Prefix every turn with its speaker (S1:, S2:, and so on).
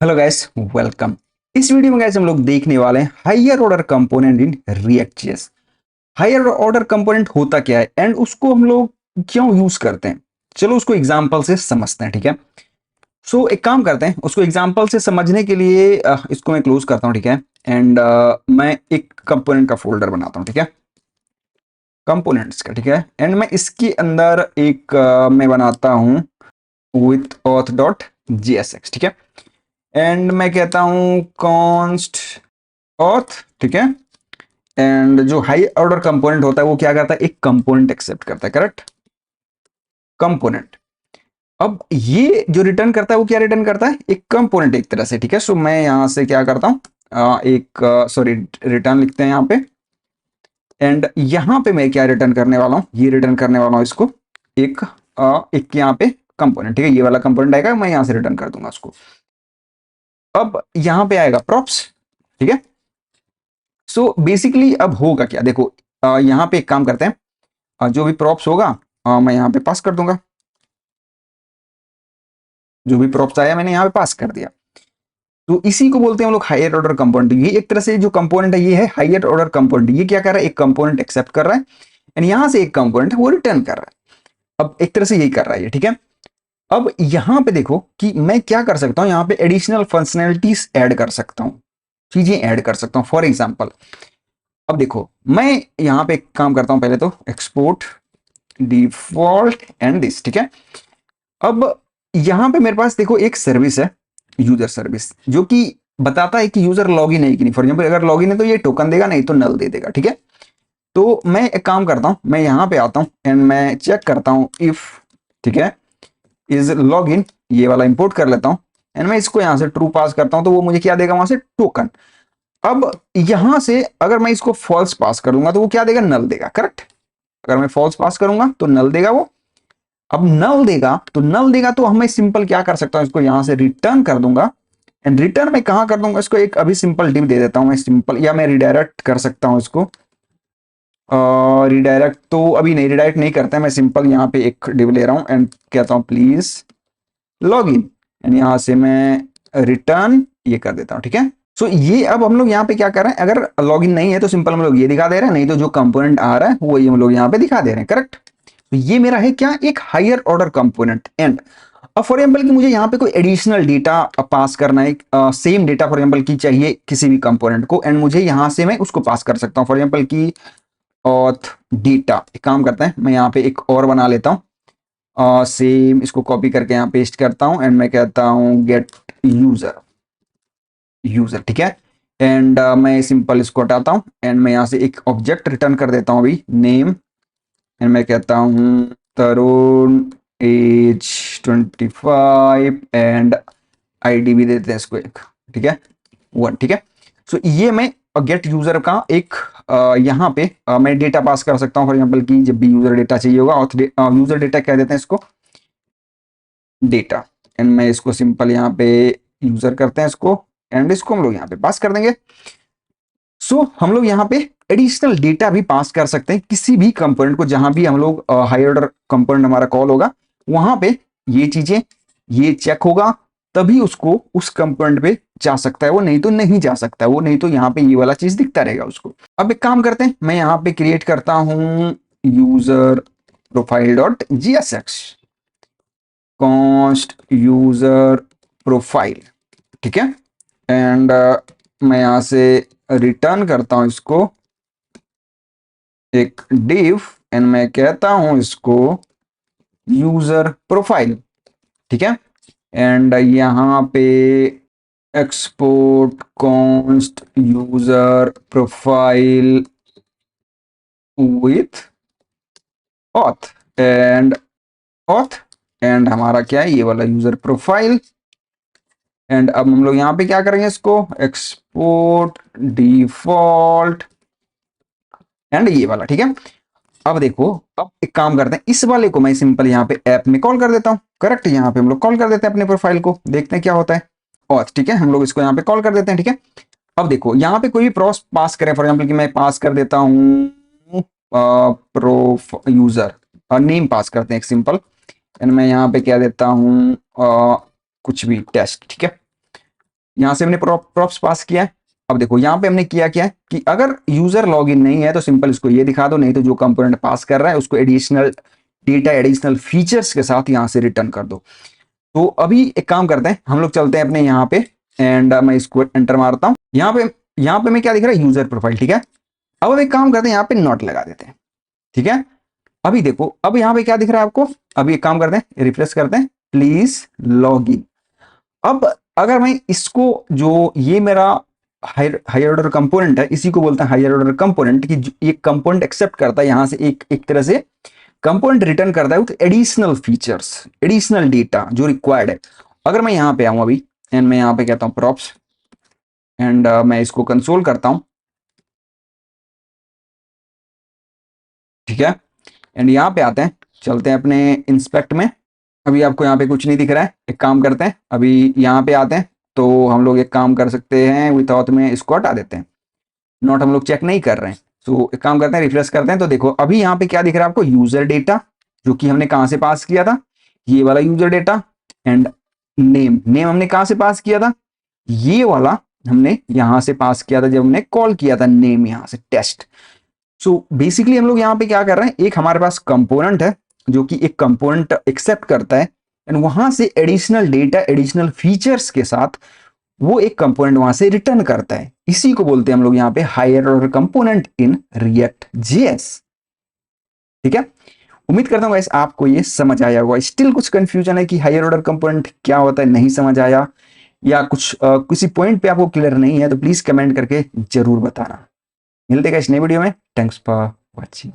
S1: Hello guys, welcome. इस video में guys हम लोग देखने वाले हैं higher order component in ReactJS. Higher order component होता क्या है एंड उसको हम लोग क्यों यूज करते हैं, चलो उसको एग्जांपल से समझते हैं। ठीक है, सो एक काम करते हैं, उसको एग्जांपल से समझने के लिए इसको मैं क्लोज करता हूँ। ठीक है, एंड मैं एक कंपोनेंट का फोल्डर बनाता हूँ। ठीक है, कंपोनेंट्स का। ठीक है, एंड मैं इसके अंदर एक मैं बनाता हूँ विथ auth डॉट jsx। ठीक है, एंड मैं कहता हूं कॉन्स्ट ऑथ। ठीक है, एंड जो हाई ऑर्डर कंपोनेंट होता है वो क्या करता है, एक कंपोनेंट एक्सेप्ट करता है। Correct, component. अब ये जो रिटर्न करता है वो क्या रिटर्न करता है, एक कंपोनेंट एक तरह से। ठीक है, सो मैं यहां से क्या करता हूं, एक सॉरी रिटर्न लिखते हैं यहां पे, एंड यहां पे मैं क्या रिटर्न करने वाला हूं, ये रिटर्न करने वाला हूं इसको एक एक यहां पे कंपोनेंट। ठीक है, ये वाला कंपोनेंट आएगा, मैं यहां से रिटर्न कर दूंगा उसको। अब यहां पे आएगा प्रॉप्स। ठीक है, सो बेसिकली अब होगा क्या, देखो यहाँ पे एक काम करते हैं, जो भी प्रॉप्स होगा मैं यहाँ पे पास कर दूंगा। जो भी प्रॉप्स आया मैंने यहाँ पे पास कर दिया। तो इसी को बोलते हैं हम लोग हायर ऑर्डर कंपोनेंट। ये एक तरह से जो कंपोनेंट है ये है हायर ऑर्डर कंपोनेंट। ये क्या कर रहा है, एक कंपोनेंट एक्सेप्ट कर रहा है एंड यहाँ से एक कंपोनेंट है वो रिटर्न कर रहा है। अब एक तरह से यही कर रहा है ये। ठीक है, अब यहाँ पे देखो कि मैं क्या कर सकता हूँ, यहाँ पे एडिशनल फंक्शनैलिटीज ऐड कर सकता हूँ, चीजें ऐड कर सकता हूँ। फॉर एग्जाम्पल अब देखो मैं यहाँ पे एक काम करता हूँ, पहले तो एक्सपोर्ट डिफॉल्ट एंड दिस। ठीक है, अब यहां पे मेरे पास देखो एक सर्विस है, यूजर सर्विस, जो कि बताता है कि यूजर लॉगिन है कि नहीं। फॉर एग्जांपल अगर लॉगिन है तो ये टोकन देगा, नहीं तो नल दे देगा। ठीक है, तो मैं एक काम करता हूं, मैं यहां पे आता हूं एंड मैं चेक करता हूं इफ, ठीक है, इज लॉगिन, ये वाला इंपोर्ट कर लेता हूं एंड मैं इसको यहां से ट्रू पास करता हूं तो वो मुझे क्या देगा, वहां से टोकन। अब यहां से अगर मैं इसको फॉल्स पास करूंगा तो वो क्या देगा, नल देगा। करेक्ट, अगर मैं फॉल्स पास करूंगा तो नल देगा वो। अब नल देगा तो हमें सिंपल क्या कर सकता हूं, इसको यहां से रिटर्न कर दूंगा एंड रिटर्न में कहां कर दूंगा, इसको एक अभी सिंपल डिव दे देता हूं मैं, सिंपल, या मैं रिडायरेक्ट कर सकता हूं इसको। रिडायरेक्ट तो अभी नहीं, रिडायरेक्ट नहीं करता है, मैं सिंपल यहाँ पे एक डिव ले रहा हूं एंड कहता हूं प्लीज लॉग इन एंड यहां से मैं रिटर्न ये कर देता हूं। ठीक है, सो ये अब हम लोग यहाँ पे क्या कर रहे हैं, अगर लॉगिन नहीं है तो सिंपल हम लोग ये दिखा दे रहे हैं, नहीं तो जो कंपोनेंट आ रहा है वो ये हम लोग यहाँ पे दिखा दे रहे हैं। करेक्ट, तो ये मेरा है क्या, एक हायर ऑर्डर कंपोनेंट। एंड अब फॉर एग्जाम्पल कि मुझे यहाँ पे कोई एडिशनल डेटा पास करना है, सेम डेटा फॉर एग्जाम्पल की चाहिए किसी भी कंपोनेंट को, एंड मुझे यहाँ से मैं उसको पास कर सकता हूँ। फॉर एग्जाम्पल की ऑथ डेटा, एक काम करता है मैं यहाँ पे एक और बना लेता हूँ, सेम इसको कॉपी करके यहाँ पेस्ट करता हूँ एंड मैं कहता हूँ गेट यूजर यूजर। ठीक है, एंड मैं सिंपल इसको हटाता हूँ एंड मैं यहाँ से एक ऑब्जेक्ट रिटर्न कर देता हूँ अभी, नेम, एंड मैं कहता हूँ तरुण, एज 25 एंड आईडी भी देते हैं इसको एक। ठीक है, 1। ठीक है, सो ये मैं गेट यूजर का एक यहाँ पे मैं डेटा पास कर सकता हूँ। फॉर एग्जाम्पल की जब भी यूजर डेटा चाहिए होगा, और यूजर डेटा कह देते हैं इसको डेटा, एंड मैं इसको सिंपल यहाँ पे यूजर करते हैं इसको एंड इसको हम लोग यहाँ पे पास कर देंगे। सो हम लोग यहाँ पे एडिशनल डेटा भी पास कर सकते हैं किसी भी कंपोनेंट को, जहां भी हम लोग हाई ऑर्डर कंपोनेंट हमारा कॉल होगा वहां पे ये चीजें ये चेक होगा, तभी उसको उस कंपोनेंट पे जा सकता है वो, नहीं तो नहीं जा सकता है वो, नहीं तो यहाँ पे ये वाला चीज दिखता रहेगा उसको। अब एक काम करते हैं, मैं यहाँ पे क्रिएट करता हूँ user profile dot GSX, const user profile. ठीक है, एंड मैं यहां से रिटर्न करता हूं इसको एक डिव एंड मैं कहता हूं इसको यूजर प्रोफाइल। ठीक है, एंड यहां पे export const user profile with auth and auth, and हमारा क्या है, ये वाला यूजर प्रोफाइल। एंड अब हम लोग यहाँ पे क्या करेंगे, इसको एक्सपोर्ट डिफॉल्ट एंड ये वाला। ठीक है, अब देखो, अब एक काम करते हैं, इस वाले को मैं सिंपल यहाँ पे ऐप में कॉल कर देता हूँ। करेक्ट, यहाँ पे हम लोग कॉल कर देते हैं अपने प्रोफाइल को, देखते हैं क्या होता है। और ठीक है, हम लोग इसको यहाँ पे कॉल कर देते हैं। ठीक है, अब देखो यहाँ पे कोई भी प्रोस पास करें, फॉर एग्जाम्पल कि मैं पास कर देता हूँ प्रो यूजर, और नेम पास करते हैं एक सिंपल, एंड मैं यहाँ पे क्या देता हूँ कुछ भी टेस्ट। ठीक है, यहाँ से हमने प्रॉप्स पास किया है। अब देखो यहाँ पे हमने किया क्या है कि अगर यूजर लॉगिन नहीं है तो सिंपल इसको ये दिखा दो, नहीं तो जो कंपोनेंट पास कर रहा है उसको एडिशनल डेटा एडिशनल फीचर्स के साथ यहाँ से रिटर्न कर दो। तो अभी एक काम करते हैं, हम लोग चलते हैं अपने यहाँ पे एंड मैं इसको एंटर मारता हूँ। यहाँ पे मैं क्या दिख रहा है, यूजर प्रोफाइल, ठीक है। अब एक काम करते हैं, यहाँ पे नॉट लगा देते हैं, ठीक है। अभी देखो अब यहाँ पे क्या दिख रहा है आपको। अभी एक काम करते हैं, रिफ्रेश करते हैं, प्लीज लॉग इन। अब अगर मैं इसको, जो ये मेरा हायर ऑर्डर कंपोनेंट है, इसी को बोलते हैं हायर ऑर्डर कंपोनेंट, कि ये कंपोनेंट एक्सेप्ट करता है यहाँ से एक तरह से कंपोनेंट रिटर्न करता है with additional features, additional data जो रिक्वायर्ड है। अगर मैं यहाँ पे आऊं अभी एंड मैं यहाँ पे कहता हूँ प्रॉप्स एंड मैं इसको कंसोल करता हूं, ठीक है। एंड यहाँ पे आते हैं, चलते हैं अपने इंस्पेक्ट में। अभी आपको यहाँ पे कुछ नहीं दिख रहा है, एक काम करते हैं, अभी यहाँ पे आते हैं तो हम लोग एक काम कर सकते हैं, विदाउट में इसको हटा देते हैं, नोट हम लोग चेक नहीं कर रहे हैं। तो एक काम करते हैं, रिफ्रेश करते हैं, तो देखो अभी यहाँ पे क्या दिख रहा है आपको, यूजर डेटा, जो कि हमने कहाँ से पास किया था, ये वाला user data. And name, name हमने कहाँ से पास किया था, ये वाला हमने यहां से पास किया था जब हमने कॉल किया था नेम, यहां से टेस्ट। सो बेसिकली हम लोग यहाँ पे क्या कर रहे हैं, एक हमारे पास कंपोनेंट है जो कि एक कंपोनेंट एक्सेप्ट करता है एंड वहां से एडिशनल डेटा एडिशनल फीचर्स के साथ वो एक कंपोनेंट वहां से रिटर्न करता है। इसी को बोलते हैं हम लोग यहाँ पे higher order component in React JS, ठीक है। उम्मीद करता हूँ आपको ये समझ आया होगा। स्टिल कुछ कंफ्यूजन है कि हायर ऑर्डर कंपोनेंट क्या होता है, नहीं समझ आया, या कुछ किसी पॉइंट पे आपको क्लियर नहीं है, तो प्लीज कमेंट करके जरूर बताना। मिलते हैं इस नई वीडियो में। Thanks for watching.